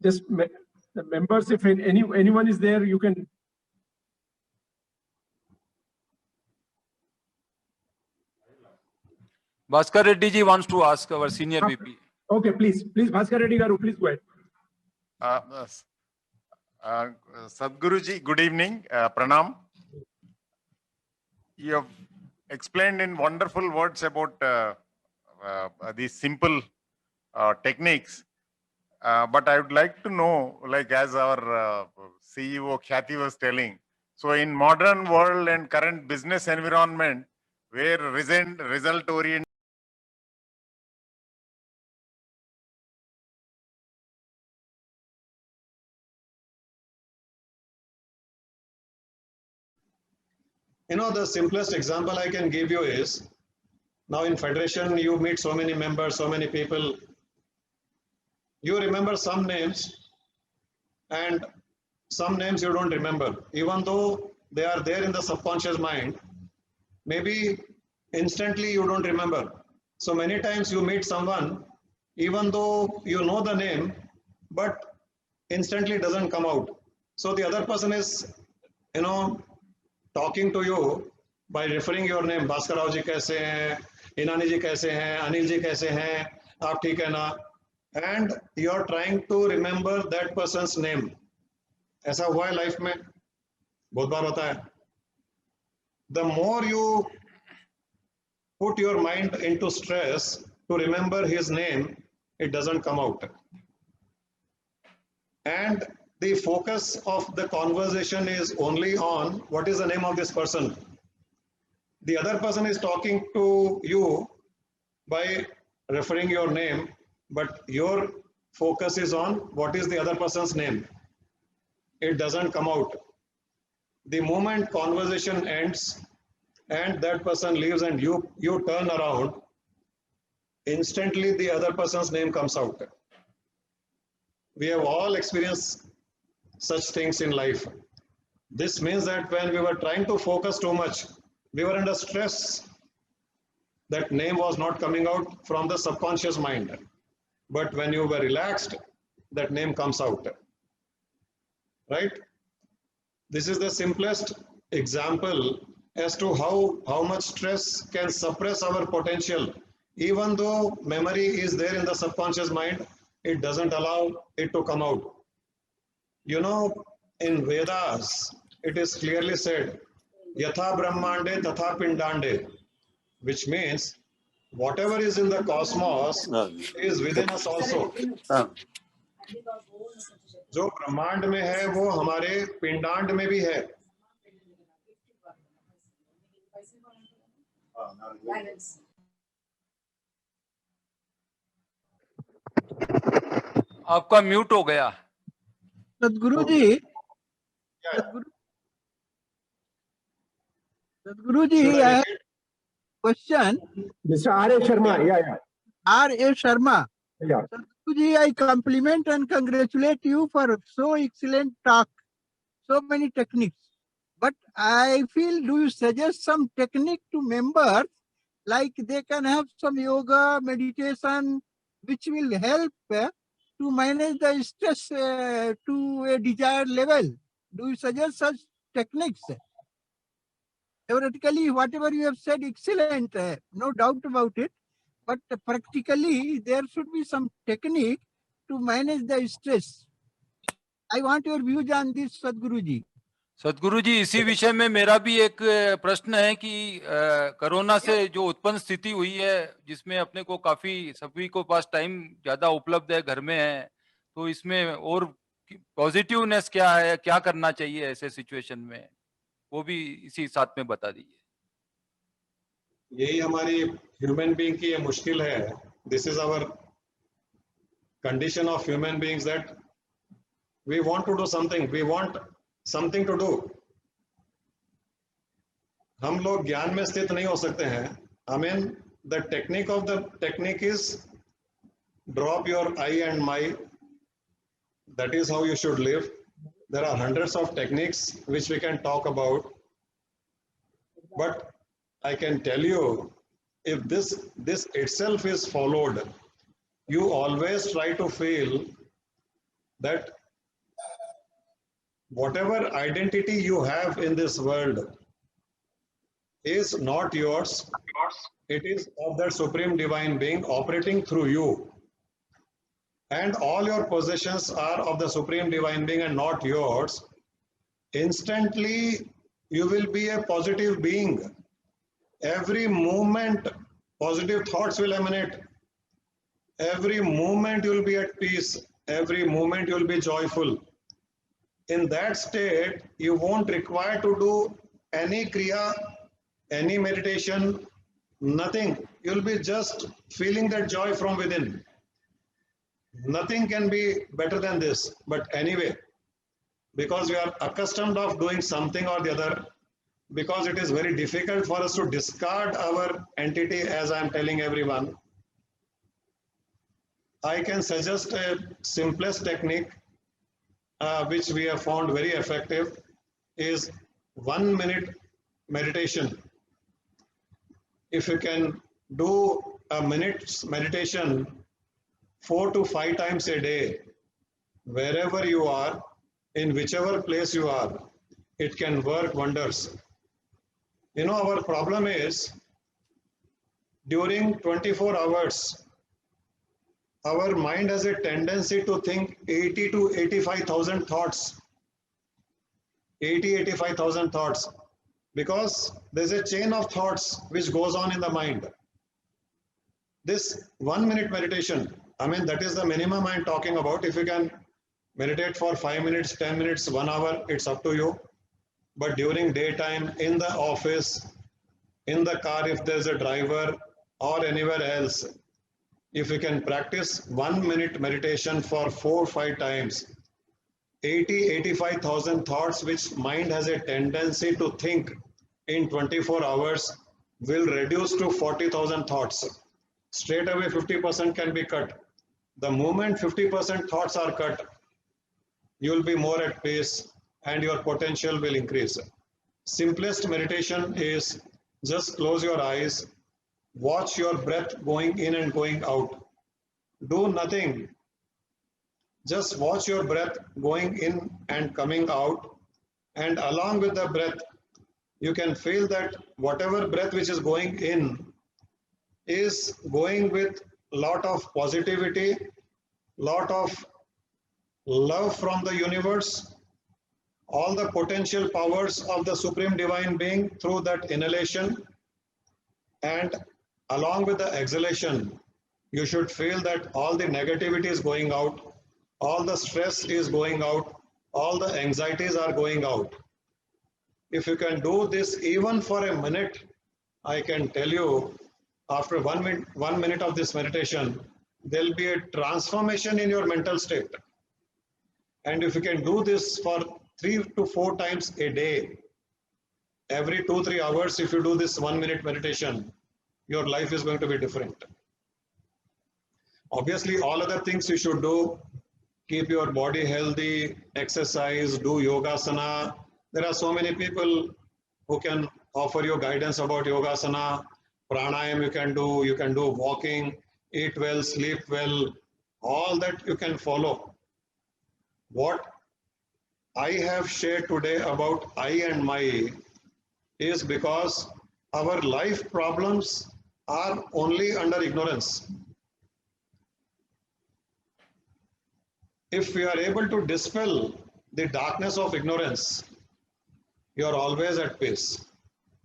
Just the members, if anyone is there, you can. Bhaskar Reddy ji wants to ask, our senior VP. Okay, please, Bhaskar Reddy garu, please go ahead. Sadhguruji, good evening. Pranam. You have explained in wonderful words about these simple techniques. But I would like to know, like as our CEO Khyati was telling, so in modern world and current business environment, where result oriented The simplest example I can give you is, now in federation, you meet so many members, so many people. You remember some names and some names you don't remember, even though they are there in the subconscious mind. Maybe instantly you don't remember. So many times you meet someone, even though you know the name, but instantly doesn't come out. So the other person is, talking to you by referring your name. Bhaskar Rao ji kaise hain, Inani ji kaise hain, Anil ji kaise hain, aap theek hai na? And you are trying to remember that person's name. ऐसा हुआ है life में, बहुत बार होता है. The more you put your mind into stress to remember his name, it doesn't come out. And the focus of the conversation is only on what is the name of this person. The other person is talking to you by referring your name, but your focus is on what is the other person's name. It doesn't come out. The moment conversation ends and that person leaves and you turn around, instantly the other person's name comes out. We have all experienced such things in life. This means that when we were trying to focus too much, we were under stress. That name was not coming out from the subconscious mind. But when you were relaxed, that name comes out. Right? This is the simplest example as to how much stress can suppress our potential. Even though memory is there in the subconscious mind, it doesn't allow it to come out. In Vedas, it is clearly said, Yatha Brahmande Tatha Pindande, which means whatever is in the cosmos is within us also. जो ब्रह्मांड में है वो हमारे पिंडांड में भी है. आपका म्यूट हो गया. Sadguru ji, I have a question. Mr. R.A. Sharma, yeah. R.A. Sharma. Yeah. Sadguru ji, I compliment and congratulate you for so excellent talk, so many techniques. But I feel, do you suggest some technique to members, like they can have some yoga, meditation, which will help to manage the stress to a desired level? Do you suggest such techniques? Theoretically, whatever you have said, excellent, no doubt about it. But practically, there should be some technique to manage the stress. I want your views on this, Sadguru ji. सदगुरु जी, इसी विषय में मेरा भी एक प्रश्न है कि कोरोना से जो उत्पन्न स्थिति हुई है, जिसमें अपने को काफी सभी को पास टाइम ज्यादा उपलब्ध है, घर में है, तो इसमें और पॉजिटिवनेस क्या है, क्या करना चाहिए ऐसे सिचुएशन में, वो भी इसी साथ में बता दीजिए. यही हमारी ह्यूमन बीइंग की ये मुश्किल है. This is our condition of human beings that we want to do something, we want something to do. हम लोग ज्ञान में स्थित नहीं हो सकते हैं. I mean the technique is drop your I and my. That is how you should live. There are hundreds of techniques which we can talk about, but I can tell you, if this itself is followed, you always try to feel that whatever identity you have in this world is not yours. It is of that supreme divine being operating through you. And all your possessions are of the supreme divine being and not yours. Instantly, you will be a positive being. Every moment, positive thoughts will emanate. Every moment you will be at peace. Every moment you will be joyful. In that state, you won't require to do any kriya, any meditation, nothing. You'll be just feeling that joy from within. Nothing can be better than this. But anyway, because we are accustomed of doing something or the other, because it is very difficult for us to discard our entity, as I am telling everyone, I can suggest a simplest technique which we have found very effective is 1 minute meditation. If you can do a minute's meditation 4 to 5 times a day, wherever you are, in whichever place you are, it can work wonders. You know, our problem is during 24 hours, our mind has a tendency to think 80 to 85,000 thoughts. 85,000 thoughts, because there's a chain of thoughts which goes on in the mind. This 1 minute meditation, I mean, that is the minimum I'm talking about. If you can meditate for 5 minutes, 10 minutes, 1 hour, it's up to you. But during daytime, in the office, in the car, if there's a driver or anywhere else, if you can practice 1 minute meditation for 4 or 5 times, 85,000 thoughts which mind has a tendency to think in 24 hours will reduce to 40,000 thoughts. Straight away 50% can be cut. The moment 50% thoughts are cut, you will be more at peace and your potential will increase. Simplest meditation is just close your eyes, watch your breath going in and going out. Do nothing. Just watch your breath going in and coming out, and along with the breath, you can feel that whatever breath which is going in is going with lot of positivity, lot of love from the universe, all the potential powers of the Supreme Divine Being through that inhalation, and along with the exhalation, you should feel that all the negativity is going out, all the stress is going out, all the anxieties are going out. If you can do this even for a minute, I can tell you, after 1 minute of this meditation, there will be a transformation in your mental state. And if you can do this for 3 to 4 times a day, every 2-3 hours, if you do this 1 minute meditation, your life is going to be different. Obviously, all other things you should do. Keep your body healthy, exercise, do yogasana. There are so many people who can offer you guidance about yogasana. Pranayam you can do walking, eat well, sleep well, all that you can follow. What I have shared today about I and my is because our life problems are only under ignorance. If we are able to dispel the darkness of ignorance, you are always at peace.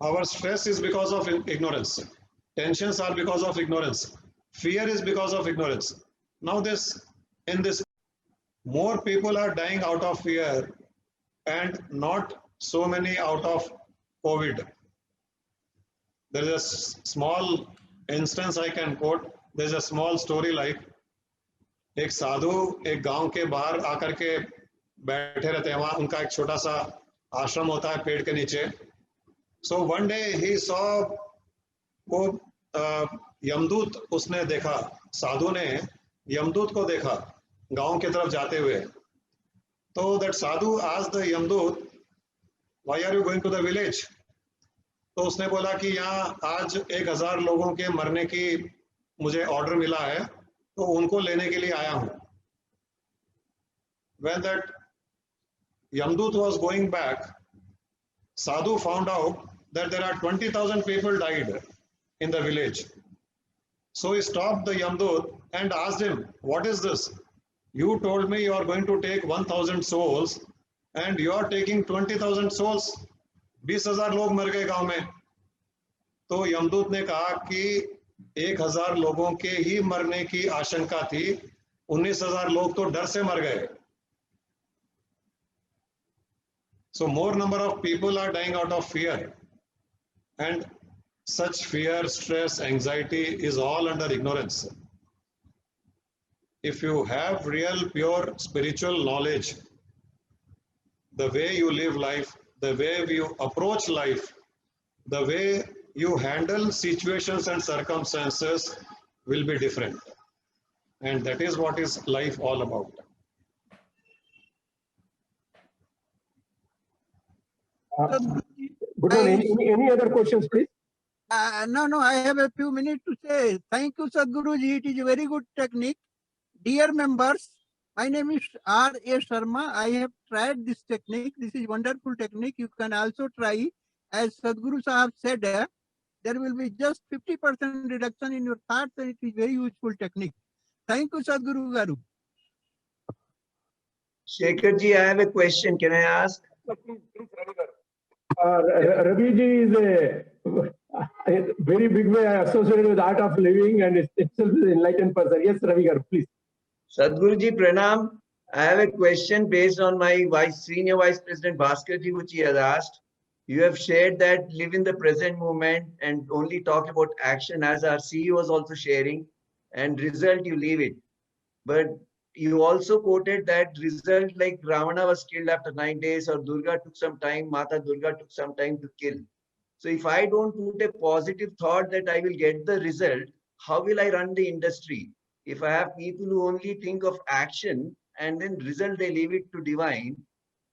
Our stress is because of ignorance. Tensions are because of ignorance. Fear is because of ignorance. Now in this, more people are dying out of fear and not so many out of COVID. There is a small instance I can quote. There is a small story like, एक साधु एक गांव के बाहर आकर के बैठे रहते हैं, वहां उनका एक छोटा सा आश्रम होता है पेड़ के नीचे. So one day he saw, वो यमदूत उसने देखा, साधु ने यमदूत को देखा गांव की तरफ जाते हुए. तो that sadhu asked the yamdoot, why are you going to the village? तो उसने बोला कि यहाँ आज 1000 लोगों के मरने की मुझे ऑर्डर मिला है, तो उनको लेने के लिए आया हूं. When that Yamdut was going back, Sadhu found out that there are 20,000 people died in the village. So he stopped the Yamdut and asked him, what is this? You told me you are going to take 1,000 souls and you are taking 20,000 souls. 20,000 लोग मर गए गांव में. तो यमदूत ने कहा कि 1000 लोगों के ही मरने की आशंका थी, 19,000 लोग तो डर से मर गए. So more number of people are dying out of fear, and such fear, stress, anxiety is all under ignorance. If you have real pure spiritual knowledge, the way you live life, the way you approach life, the way you handle situations and circumstances will be different. And that is what is life all about. Good one. Any other questions, please? No, I have a few minutes to say. Thank you, Sadhguruji. It is a very good technique. Dear members, my name is R.A. Sharma. I have tried this technique. This is wonderful technique. You can also try. As Sadhguru Sahab said, there will be just 50% reduction in your thoughts, and it is very useful technique. Thank you, Sadhguru Garu. Shekharji, I have a question. Can I ask? Ravi is a very big way associated with art of living and itself is an enlightened person. Yes, Ravi Garu, please. Sadhguruji, Pranam. I have a question based on my Senior Vice President Bhaskarji, which he has asked. You have shared that live in the present moment and only talk about action, as our CEO was also sharing, and result you leave it. But you also quoted that result, like Ravana was killed after 9 days, or Durga took some time, Mata Durga took some time to kill. So if I don't put a positive thought that I will get the result, how will I run the industry? If I have people who only think of action and then result they leave it to divine,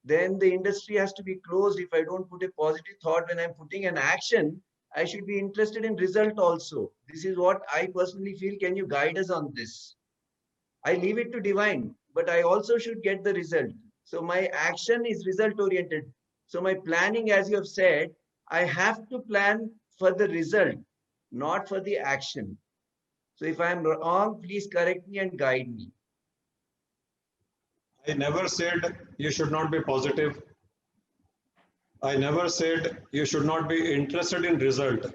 then the industry has to be closed. If I don't put a positive thought when I'm putting an action, I should be interested in result also. This is what I personally feel. Can you guide us on this? I leave it to divine, but I also should get the result. So my action is result oriented. So my planning, as you have said, I have to plan for the result, not for the action. So if I'm wrong, please correct me and guide me. I never said you should not be positive. I never said you should not be interested in result,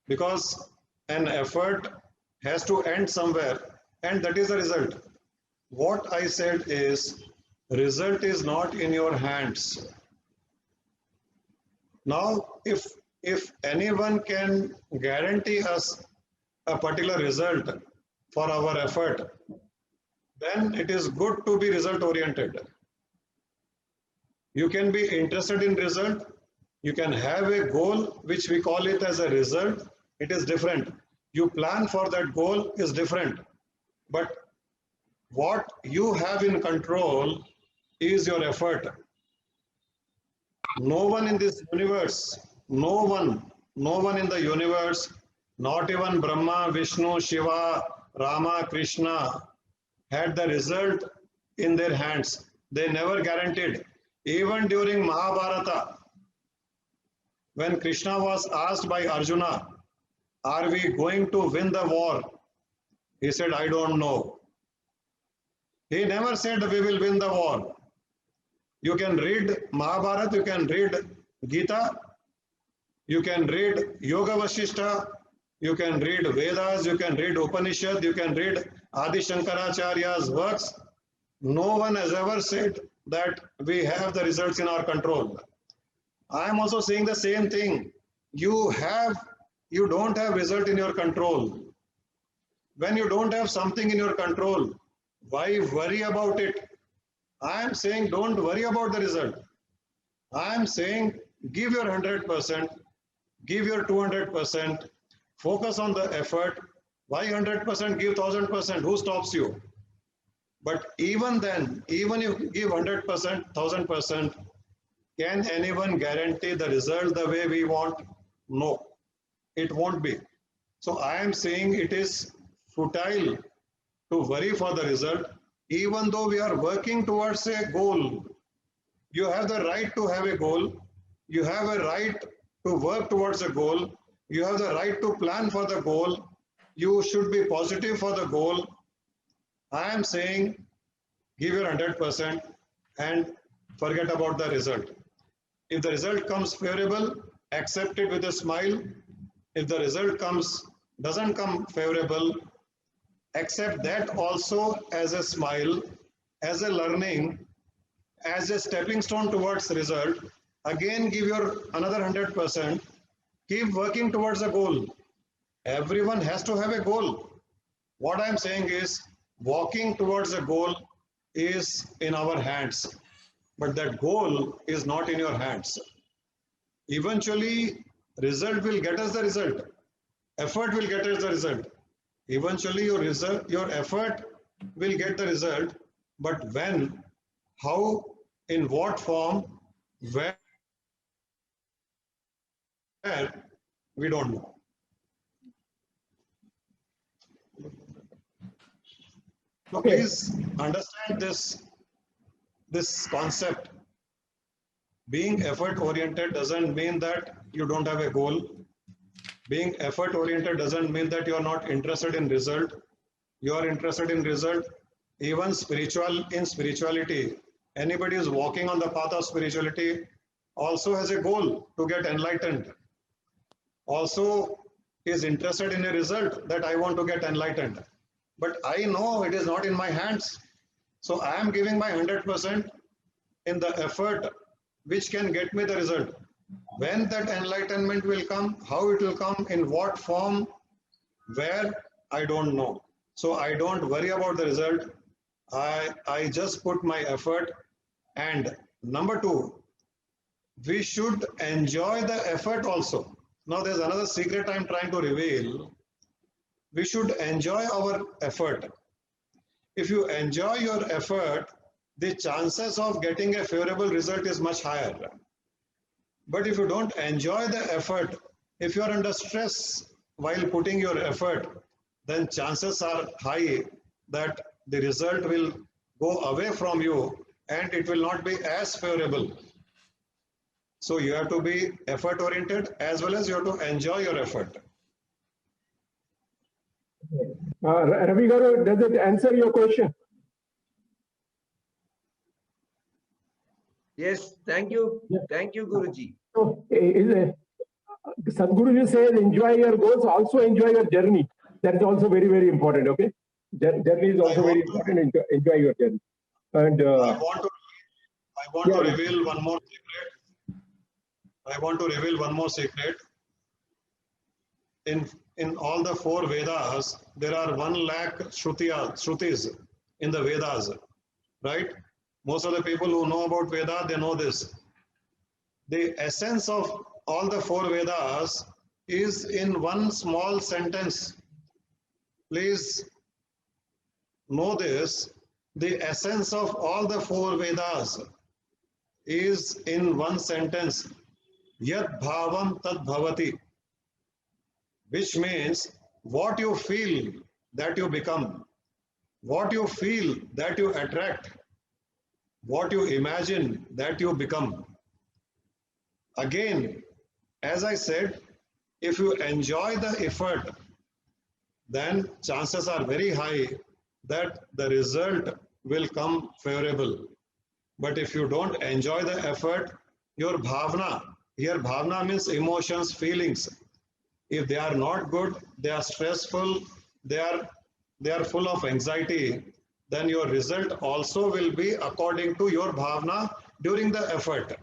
because an effort has to end somewhere, and that is the result. What I said is, result is not in your hands. Now, if anyone can guarantee us a particular result for our effort, then it is good to be result oriented. You can be interested in result. You can have a goal, which we call it as a result. It is different. You plan for that goal is different. But what you have in control is your effort. No one in this universe, no one in the universe, not even Brahma, Vishnu, Shiva, Rama, Krishna, had the result in their hands. They never guaranteed. Even during Mahabharata, when Krishna was asked by Arjuna, are we going to win the war? He said, I don't know. He never said we will win the war. You can read Mahabharata, you can read Gita, you can read Yoga Vasishtha, you can read Vedas, you can read Upanishad, you can read Adi Shankaracharya's works. No one has ever said that we have the results in our control. I am also saying the same thing. You don't have result in your control. When you don't have something in your control, why worry about it? I am saying don't worry about the result. I am saying give your 100%, give your 200%, focus on the effort. Why 100%? Give 1000%. Who stops you? But even then, even if you give 100%, 1000%, can anyone guarantee the result the way we want? No, it won't be. So I am saying it is futile to worry for the result, even though we are working towards a goal. You have the right to have a goal. You have a right to work towards a goal. You have the right to plan for the goal. You should be positive for the goal. I am saying give your 100% and forget about the result. If the result comes favorable, accept it with a smile. If the result doesn't come favorable, accept that also as a smile, as a learning, as a stepping stone towards the result. Again, give your another 100%. Keep working towards a goal. Everyone has to have a goal. What I'm saying is walking towards a goal is in our hands. but that goal is not in your hands. Eventually, result will get us the result. Effort will get us the result. Eventually, your effort will get the result, but when, how, in what form, where, we don't know. So Okay. please understand this concept. Being effort oriented doesn't mean that you don't have a goal. Being effort oriented doesn't mean that you are not interested in result. You are interested in result. Even in spirituality, anybody who is walking on the path of spirituality also has a goal to get enlightened. Also is interested in a result that I want to get enlightened. But I know it is not in my hands. So I am giving my 100% in the effort which can get me the result. When that enlightenment will come, how it will come, in what form, where, I don't know. So I don't worry about the result. I just put my effort. And number two, we should enjoy the effort also. Now there's another secret I'm trying to reveal. We should enjoy our effort. If you enjoy your effort, the chances of getting a favorable result is much higher. But if you don't enjoy the effort, if you are under stress while putting your effort, then chances are high that the result will go away from you and it will not be as favorable. So you have to be effort oriented as well as you have to enjoy your effort. Ravi Garu, does it answer your question? Yes, thank you. Thank you, Guruji. So, Sadhguru says, enjoy your goals, also enjoy your journey. That is also very, very important. Okay, journey is also very important. Enjoy your journey. And I want to reveal one more secret. I want to reveal one more secret. In all the 4 Vedas, there are 1 lakh Shrutis in the Vedas, right? Most of the people who know about Veda, they know this. The essence of all the 4 Vedas is in one small sentence. Please know this. The essence of all the 4 Vedas is in one sentence. Yat bhavam tad bhavati. Which means what you feel, that you become. What you feel, that you attract. What you imagine, that you become. Again, as I said, if you enjoy the effort, then chances are very high that the result will come favorable. But if you don't enjoy the effort, your bhavna, here bhavna means emotions, feelings. If they are not good, they are stressful, they are full of anxiety, then your result also will be according to your bhavna during the effort.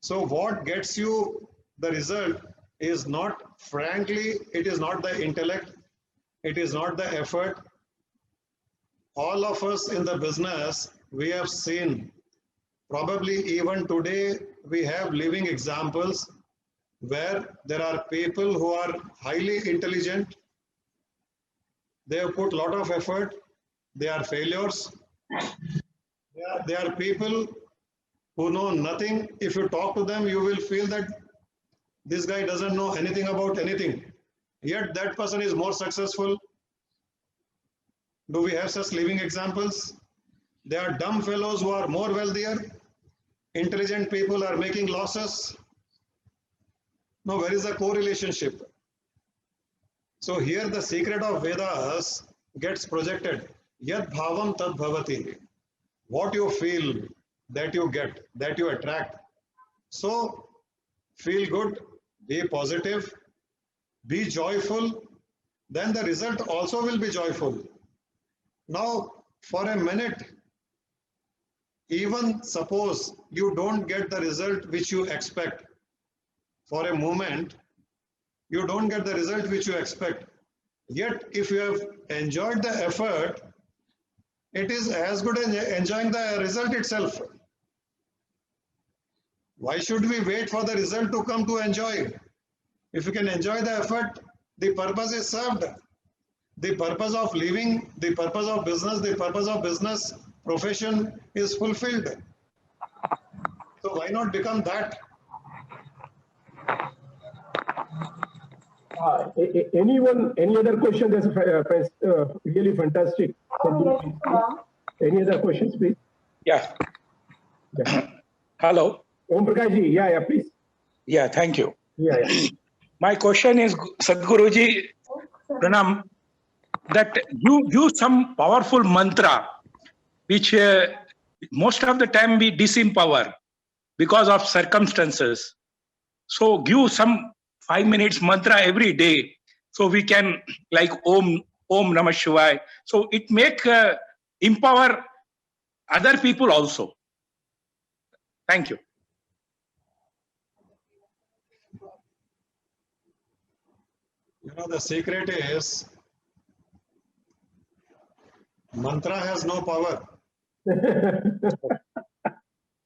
So what gets you the result is not, frankly, it is not the intellect, it is not the effort. All of us in the business, we have seen, probably even today, we have living examples where there are people who are highly intelligent, they have put a lot of effort, they are failures. They are people who know nothing. If you talk to them, you will feel that this guy doesn't know anything about anything. Yet that person is more successful. Do we have such living examples? There are dumb fellows who are more wealthier. Intelligent people are making losses. Now, where is the correlationship? So here the secret of Vedas gets projected. Yad bhavam tad bhavati. What you feel, that you get, that you attract. So feel good, be positive, be joyful, then the result also will be joyful. Now, for a minute, even suppose you don't get the result which you expect. For a moment, you don't get the result which you expect. Yet, if you have enjoyed the effort, it is as good as enjoying the result itself. Why should we wait for the result to come to enjoy? If you can enjoy the effort, the purpose is served. The purpose of living, the purpose of business profession is fulfilled. So why not become that? Anyone, any other question? That's really fantastic. Any other questions, please? Yeah. Yeah. Hello. Om Prakash ji, yeah, please. Yeah, thank you. Yeah. My question is, Sadhguruji, Pranam, that you use some powerful mantra, which most of the time we disempower because of circumstances. So give some 5 minutes mantra every day, so we can like Om Namah Shivaya. So it make empower other people also. Thank you. You know, the secret is mantra has no power.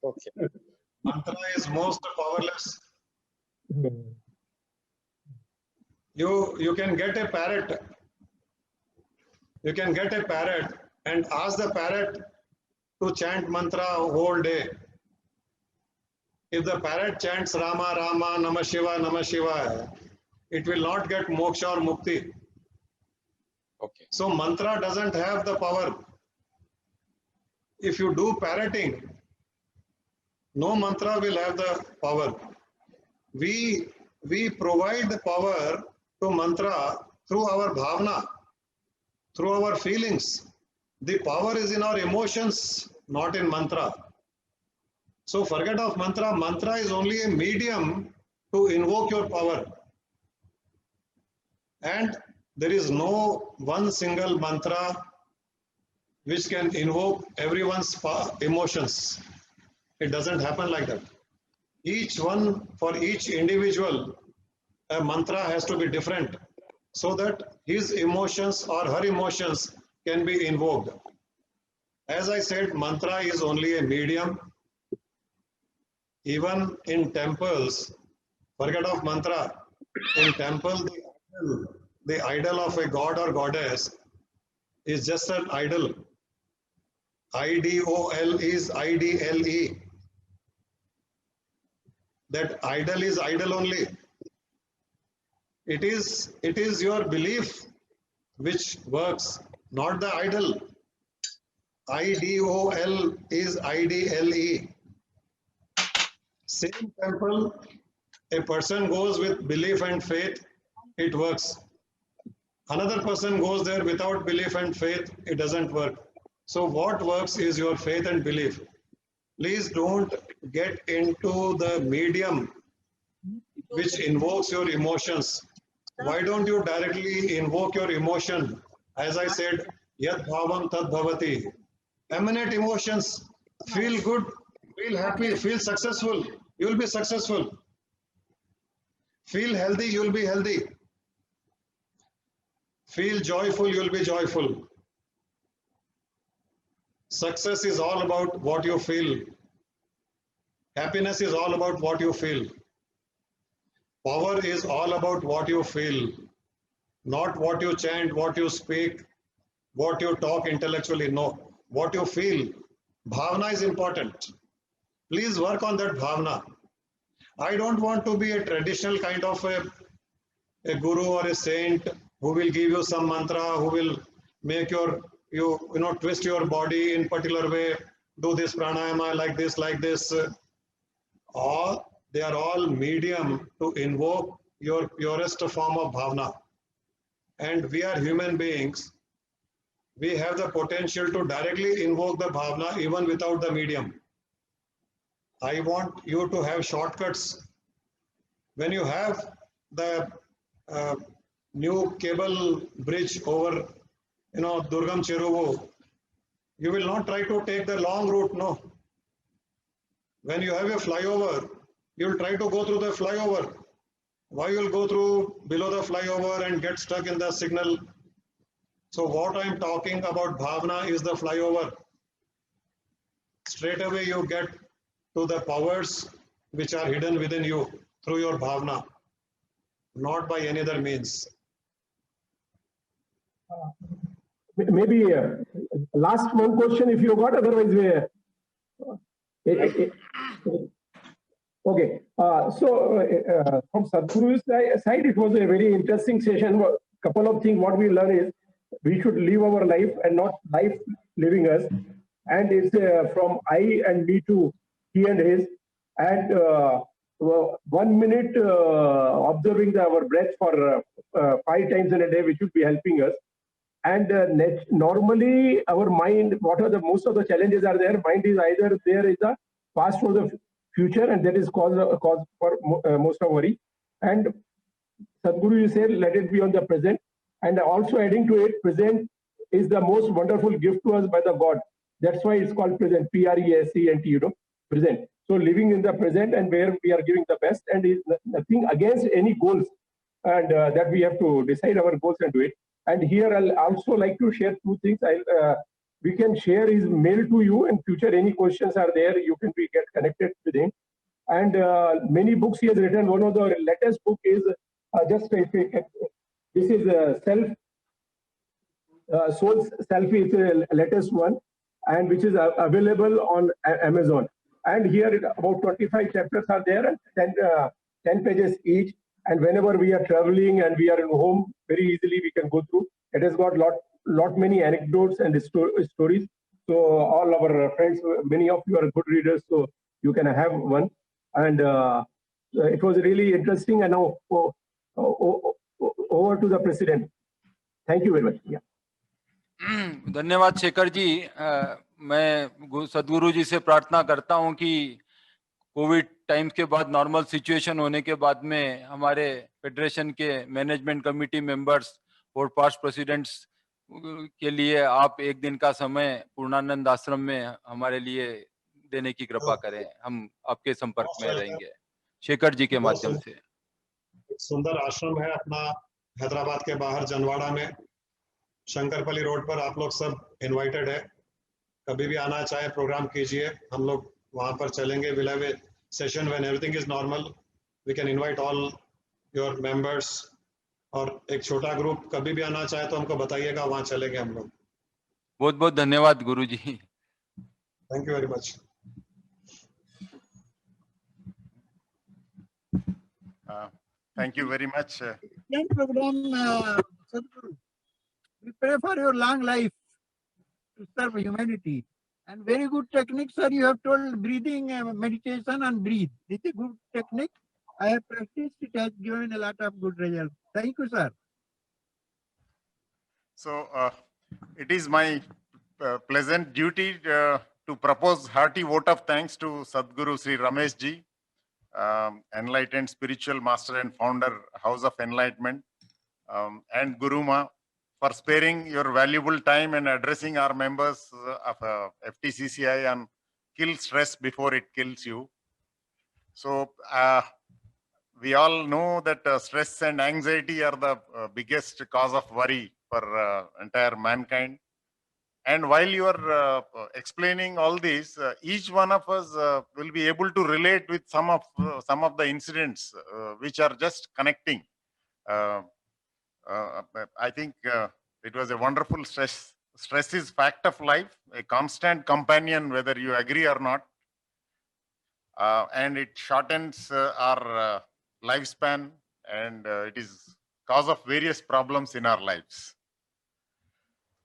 Okay. Mantra is most powerless. You can get a parrot. You can get a parrot and ask the parrot to chant mantra whole day. If the parrot chants Rama, Rama, Namah Shiva, it will not get moksha or mukti. Okay. So mantra doesn't have the power. If you do parroting, no mantra will have the power. We provide the power to mantra through our bhavna, through our feelings. The power is in our emotions, not in mantra. So forget of mantra. Mantra is only a medium to invoke your power. And there is no one single mantra which can invoke everyone's emotions. It doesn't happen like that. Each one, for each individual, a mantra has to be different so that his emotions or her emotions can be invoked. As I said, mantra is only a medium. Even in temples, forget of mantra. In temple, the idol of a god or goddess is just an idol. IDOL is IDLE. That idol is idol only. It is your belief which works, not the idol. IDOL is IDLE. Same temple, a person goes with belief and faith, it works. Another person goes there without belief and faith, it doesn't work. So what works is your faith and belief. Please don't get into the medium which invokes your emotions. Why don't you directly invoke your emotion? As I said, yad bhavam tad bhavati. Emanate emotions, feel good, feel happy, feel successful, you will be successful. Feel healthy, you will be healthy. Feel joyful, you will be joyful. Success is all about what you feel. Happiness is all about what you feel. Power is all about what you feel, not what you chant, what you speak, what you talk intellectually. No, what you feel. Bhavana is important. Please work on that bhavana. I don't want to be a traditional kind of a guru or a saint who will give you some mantra, who will make you twist your body in particular way, do this pranayama like this. They are all medium to invoke your purest form of bhavana. And we are human beings. We have the potential to directly invoke the bhavana even without the medium. I want you to have shortcuts. When you have the new cable bridge over, Durgam Cheruvu, you will not try to take the long route, no. When you have a flyover, you will try to go through the flyover. Why you will go through below the flyover and get stuck in the signal? So what I am talking about bhavana is the flyover. Straight away you get to the powers which are hidden within you through your bhavna, not by any other means. Maybe last one question if you got, otherwise we. Okay. From Sadhguru's side, it was a very interesting session. Couple of things what we learn is we should live our life and not life living us. And it's from I and me to he and his. And 1 minute observing our breath for 5 times in a day, which would be helping us. And normally our mind, what are the most of the challenges are there? Mind is either there is a past or the future, and that is cause for most of worry. And Sadhguru, you said, let it be on the present. And also adding to it, present is the most wonderful gift to us by the God. That's why it's called present, P-R-E-S-E-N-T, present. So living in the present and where we are giving the best, and is nothing against any goals, and that we have to decide our goals and do it. And here I'll also like to share 2 things. We can share his mail to you, and future any questions are there, you can get connected with him. And many books he has written. One of the latest book is this is Soul Selfie is the latest one, and which is available on Amazon. And here about 25 chapters are there, and 10 pages each. And whenever we are traveling and we are in home, very easily we can go through. It has got lot many anecdotes and stories. So all our friends, many of you are good readers, so you can have one. And it was really interesting. And now over to the president. Thank you very much. Yeah. धन्यवाद शेखर जी। मैं सदगुरु जी से प्रार्थना करता हूं कि Covid times के बाद नॉर्मल सिचुएशन होने के बाद में हमारे फेडरेशन के मैनेजमेंट कमेटी मेंबर्स और पास्ट प्रेसिडेंट्स के लिए आप एक दिन का समय पूर्णानंद आश्रम में हमारे लिए देने की कृपा करें। हम आपके संपर्क में रहेंगे शेखर जी के माध्यम से। एक सुंदर आश्रम है अपना हैदराबाद के बाहर जनवाड़ा में, शंकरपल्ली रोड पर। आप लोग सब इनवाइटेड है, कभी भी आना चाहे प्रोग्राम कीजिए, हम लोग वहां पर चलेंगे। Will have a session when everything is normal, we can invite all your members. और एक छोटा ग्रुप कभी भी आना चाहे तो हमको बताइएगा, वहां चलेंगे हम लोग। बहुत बहुत धन्यवाद गुरुजी। Thank you very much. Thank you very much. Program, Sadhguru. We pray for your long life to serve humanity. And very good technique, sir. You have told breathing, meditation and breathe. It's a good technique. I have practiced. It has given a lot of good results. Thank you, sir. So it is my pleasant duty to propose hearty vote of thanks to Sadguru Sri Rameshji, enlightened spiritual master and founder, House of Enlightenment, and Gurumaa, for sparing your valuable time and addressing our members of FTCCI on kill stress before it kills you. So we all know that stress and anxiety are the biggest cause of worry for entire mankind. And while you are explaining all this, each one of us will be able to relate with some of the incidents which are just connecting. I think it was a wonderful stress. Stress is fact of life, a constant companion, whether you agree or not. And it shortens our lifespan, and it is cause of various problems in our lives.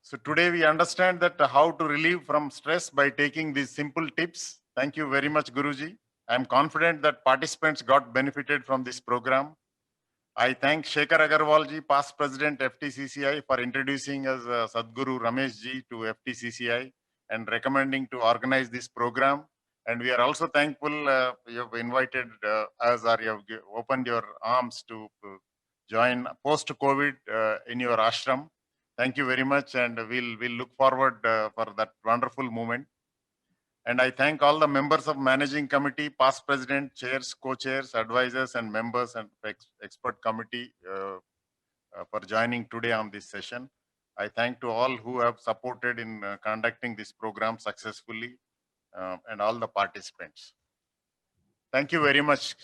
So today we understand that how to relieve from stress by taking these simple tips. Thank you very much, Guruji. I am confident that participants got benefited from this program. I thank Shekhar Agarwalji, past president FTCCI, for introducing us Sadguru Rameshji to FTCCI and recommending to organize this program. And we are also thankful you have invited us, or you have opened your arms to join post-COVID in your ashram. Thank you very much, and we'll look forward for that wonderful moment. And I thank all the members of managing committee, past president, chairs, co-chairs, advisors, and members and expert committee for joining today on this session. I thank to all who have supported in conducting this program successfully and all the participants. Thank Thank you very much.